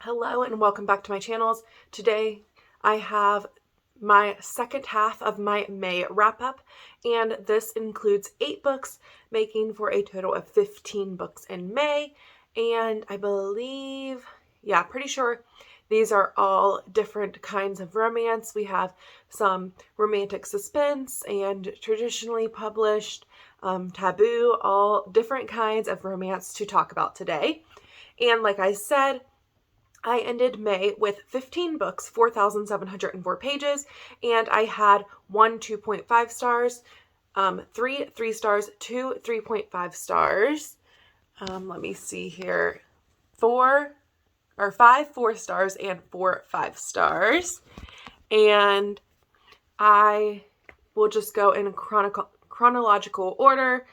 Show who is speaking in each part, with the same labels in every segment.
Speaker 1: Hello and welcome back to my channels. Today I have my second half of my May wrap-up, and this includes 8 books, making for a total of 15 books in May. And I believe, pretty sure these are all different kinds of romance. We have some romantic suspense and traditionally published taboo, all different kinds of romance to talk about today. And like I said, I ended May with 15 books, 4,704 pages, and I had 1 2.5 stars, 3 3 stars, 2 3.5 stars. Let me see here. 5 4 stars, and 4 5 stars. And I will just go in chronological order.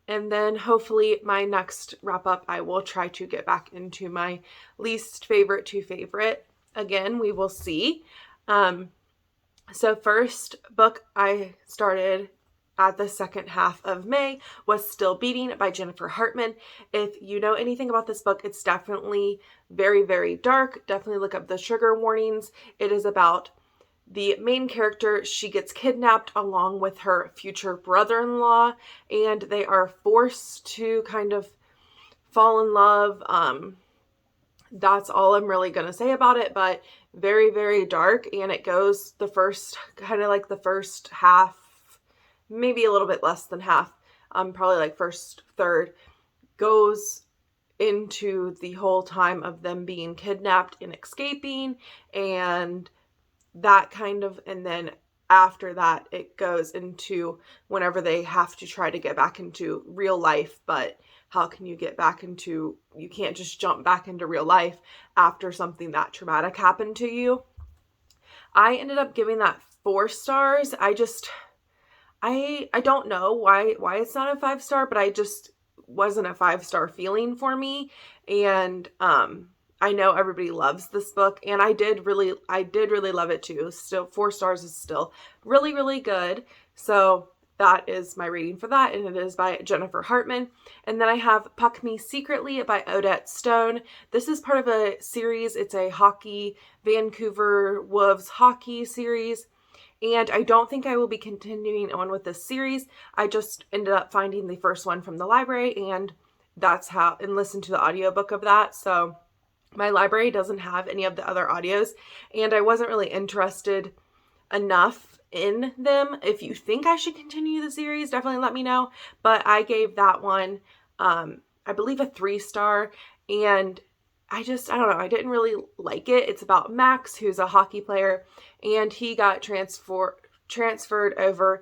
Speaker 1: And then hopefully my next wrap up, I will try to get back into my least favorite to favorite. Again, we will see. So first book I started at the second half of May was Still Beating by Jennifer Hartman. If you know anything about this book, it's definitely very, very dark. Definitely look up the trigger warnings. It is about the main character. She gets kidnapped along with her future brother-in-law, and they are forced to kind of fall in love. That's all I'm really going to say about it, but very, very dark. And it goes the first half, maybe a little bit less than half, probably like first third, goes into the whole time of them being kidnapped and escaping, and that kind of, and then after that it goes into whenever they have to try to get back into real life. But how can you get back into, you can't just jump back into real life after something that traumatic happened to you. I ended up giving that 4 stars. I don't know why it's not a 5-star, but I just wasn't a 5-star feeling for me. And I know everybody loves this book, and I did really love it too. Still, 4 stars is still really, really good. So that is my rating for that, and it is by Jennifer Hartman. And then I have Puck Me Secretly by Odette Stone. This is part of a series. It's a Vancouver Wolves hockey series, and I don't think I will be continuing on with this series. I just ended up finding the first one from the library, and listened to the audiobook of that. So my library doesn't have any of the other audios, and I wasn't really interested enough in them. If you think I should continue the series, definitely let me know. But I gave that one, I believe, a 3-star, and I don't know, I didn't really like it. It's about Max, who's a hockey player, and he got transferred over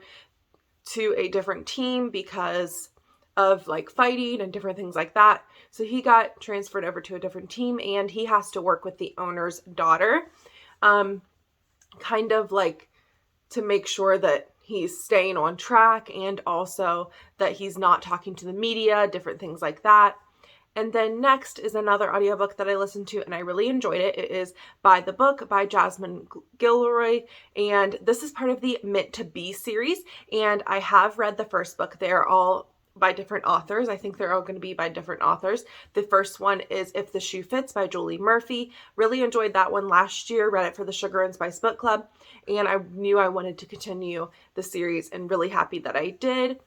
Speaker 1: to a different team because of like fighting and different things like that. So he got transferred over to a different team, and he has to work with the owner's daughter, kind of like to make sure that he's staying on track, and also that he's not talking to the media, different things like that. And then next is another audiobook that I listened to, and I really enjoyed it. It is By the Book by Jasmine Guillory, and this is part of the Meant to Be series, and I have read the first book. They're all by different authors. I think they're all going to be by different authors. The first one is If the Shoe Fits by Julie Murphy. Really enjoyed that one last year. Read it for the Sugar and Spice Book Club, and I knew I wanted to continue the series, and really happy that I did.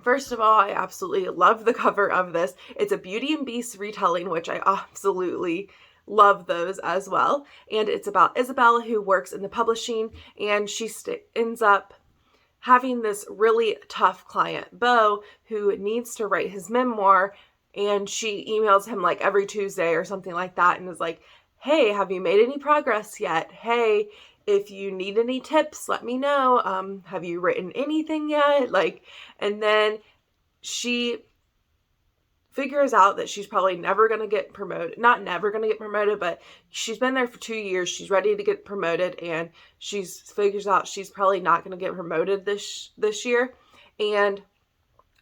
Speaker 1: First of all, I absolutely love the cover of this. It's a Beauty and Beast retelling, which I absolutely love those as well. And it's about Isabel, who works in the publishing, and she ends up having this really tough client, Beau, who needs to write his memoir, and she emails him like every Tuesday or something like that, and is like, hey, have you made any progress yet? Hey, if you need any tips, let me know. Have you written anything yet? And then she figures out that she's probably never going to get promoted. Not never going to get promoted, but she's been there for 2 years. She's ready to get promoted, and she figures out she's probably not going to get promoted this year. And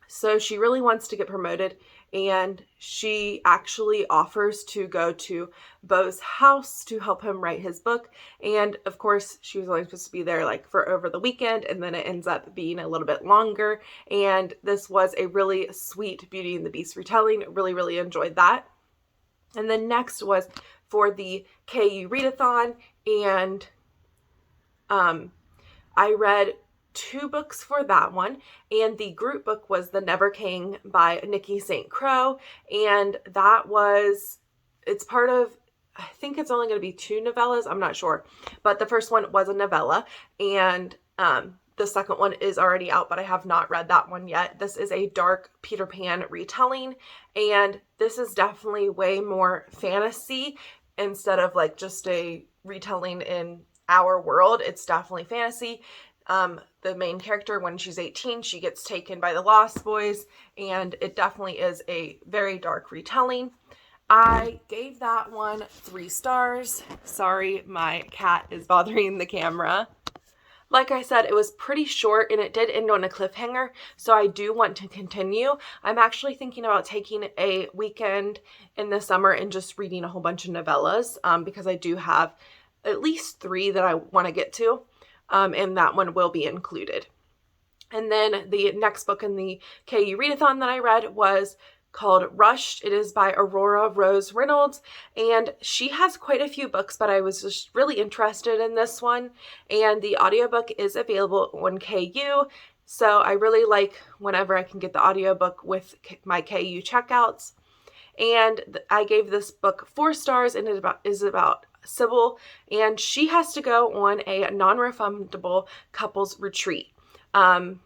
Speaker 1: so she really wants to get promoted, and she actually offers to go to Beau's house to help him write his book. And of course, she was only supposed to be there like for over the weekend, and then it ends up being a little bit longer. And this was a really sweet Beauty and the Beast retelling. Really, really enjoyed that. And then next was for the KU Readathon, and I read 2 books for that one, and the group book was The Never King by Nikki St. Crow, and it's part of, I think it's only going to be 2 novellas, I'm not sure, but the first one was a novella, and the second one is already out, but I have not read that one yet. This is a dark Peter Pan retelling, and this is definitely way more fantasy instead of like just a retelling in our world. It's definitely fantasy. The main character, when she's 18, she gets taken by the Lost Boys, and it definitely is a very dark retelling. I gave that one 3 stars. Sorry, my cat is bothering the camera. Like I said, it was pretty short and it did end on a cliffhanger, so I do want to continue. I'm actually thinking about taking a weekend in the summer and just reading a whole bunch of novellas, because I do have at least 3 that I want to get to, and that one will be included. And then the next book in the KU Readathon that I read was called Rushed. It is by Aurora Rose Reynolds, and she has quite a few books, but I was just really interested in this one, and the audiobook is available on KU, so I really like whenever I can get the audiobook with my KU checkouts. And I gave this book 4 stars, and it is about Sybil, and she has to go on a non-refundable couples retreat, and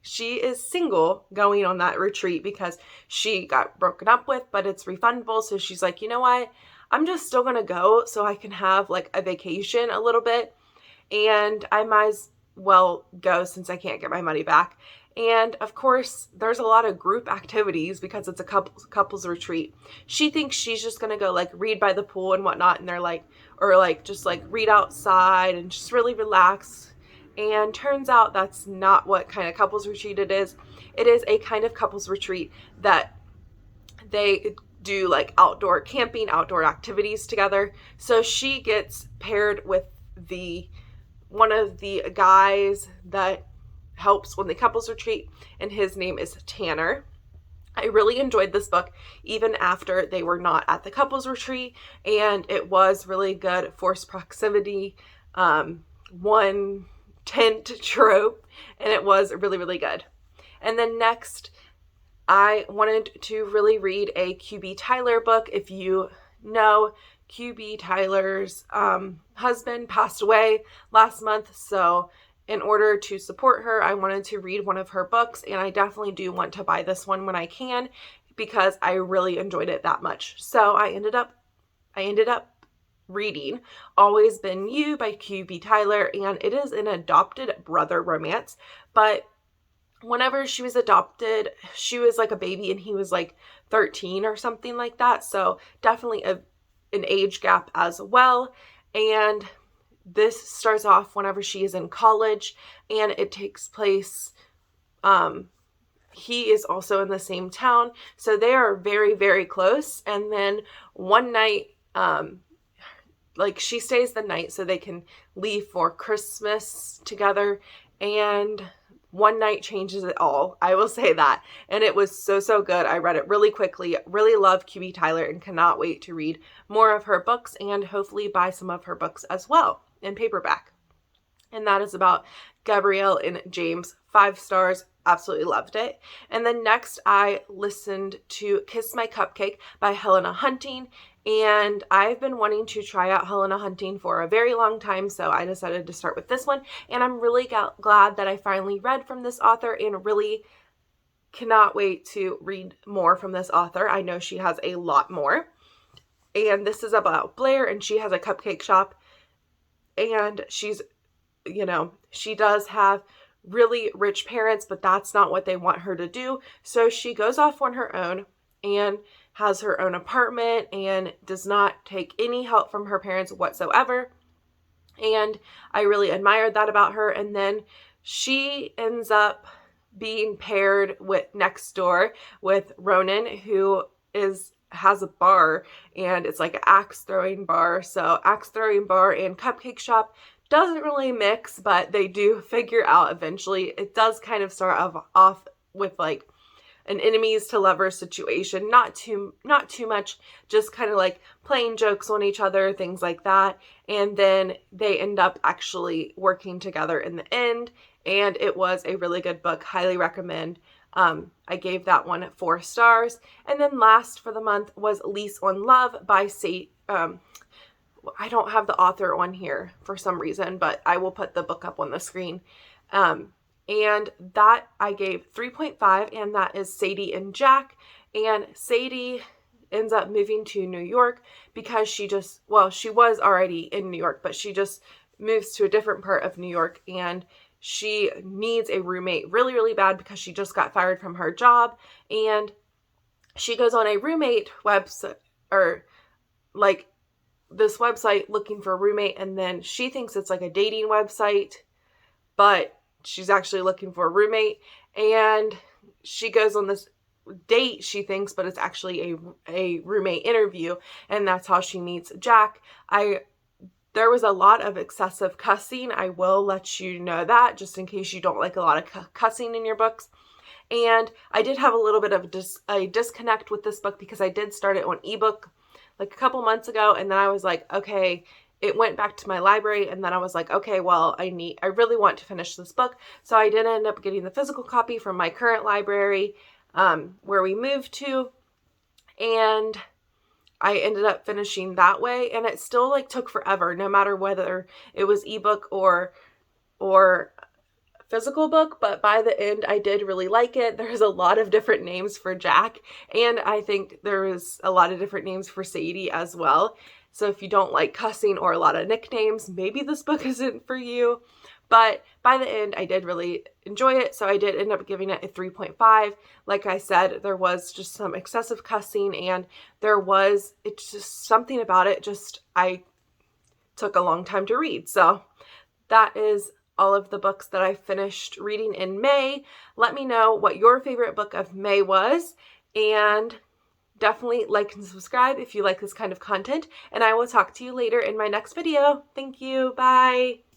Speaker 1: she is single going on that retreat because she got broken up with, but it's refundable. So she's like, you know what? I'm just still going to go so I can have like a vacation a little bit. And I might as well go since I can't get my money back. And of course, there's a lot of group activities because it's a couples retreat. She thinks she's just going to go like read by the pool and whatnot. And they're like, or like just like read outside and just really relax. And turns out that's not what kind of couples retreat it is. It is a kind of couples retreat that they do like outdoor camping, outdoor activities together. So she gets paired with one of the guys that helps when the couples retreat, and his name is Tanner. I really enjoyed this book even after they were not at the couples retreat, and it was really good. Forced proximity, one tent trope, and it was really, really good. And then next, I wanted to really read a QB Tyler book. If you know, QB Tyler's husband passed away last month, so in order to support her, I wanted to read one of her books, and I definitely do want to buy this one when I can because I really enjoyed it that much. So I ended up reading Always Been You by QB Tyler, and it is an adopted brother romance, but whenever she was adopted, she was like a baby and he was like 13 or something like that, so definitely an age gap as well. And this starts off whenever she is in college, and it takes place, he is also in the same town, so they are very, very close. And then one night, like she stays the night so they can leave for Christmas together, and one night changes it all. I will say that. And it was so, so good. I read it really quickly, really love QB Tyler, and cannot wait to read more of her books and hopefully buy some of her books as well in paperback. And that is about Gabrielle and James. 5 stars. Absolutely loved it. And then next I listened to Kiss My Cupcake by Helena Hunting, and I've been wanting to try out Helena Hunting for a very long time, so I decided to start with this one, and I'm really glad that I finally read from this author and really cannot wait to read more from this author. I know she has a lot more. And this is about Blair, and she has a cupcake shop, and she's, she does have really rich parents, but that's not what they want her to do. So she goes off on her own and has her own apartment and does not take any help from her parents whatsoever. And I really admired that about her. And then she ends up being paired with next door with Ronan, who has a bar, and it's like an axe throwing bar. So axe throwing bar and cupcake shop doesn't really mix, but they do figure out eventually. It does kind of start off with like an enemies to lovers situation. Not too much, just kind of like playing jokes on each other, things like that. And then they end up actually working together in the end. And it was a really good book. Highly recommend. I gave that one 4 stars. And then last for the month was Lease on Love by Sadie. I don't have the author on here for some reason, but I will put the book up on the screen. And that I gave 3.5, and that is Sadie and Jack. And Sadie ends up moving to New York because she was already in New York, but she just moves to a different part of New York, and she needs a roommate really, really bad because she just got fired from her job. And she goes on a roommate website, or like this website looking for a roommate, and then she thinks it's like a dating website, but she's actually looking for a roommate. And she goes on this date, she thinks, but it's actually a roommate interview, and that's how she meets Jack. There was a lot of excessive cussing. I will let you know that, just in case you don't like a lot of cussing in your books. And I did have a little bit of a disconnect with this book because I did start it on ebook like a couple months ago, and then I was like, okay, it went back to my library, and then I was like, okay, well, I really want to finish this book. So I did end up getting the physical copy from my current library, where we moved to, and I ended up finishing that way, and it still like took forever, no matter whether it was ebook or physical book. But by the end, I did really like it. There's a lot of different names for Jack, and I think there was a lot of different names for Sadie as well. So if you don't like cussing or a lot of nicknames, maybe this book isn't for you. But by the end, I did really enjoy it, so I did end up giving it a 3.5. Like I said, there was just some excessive cussing, and it's just something about it, I took a long time to read. So that is all of the books that I finished reading in May. Let me know what your favorite book of May was, and definitely like and subscribe if you like this kind of content, and I will talk to you later in my next video. Thank you. Bye.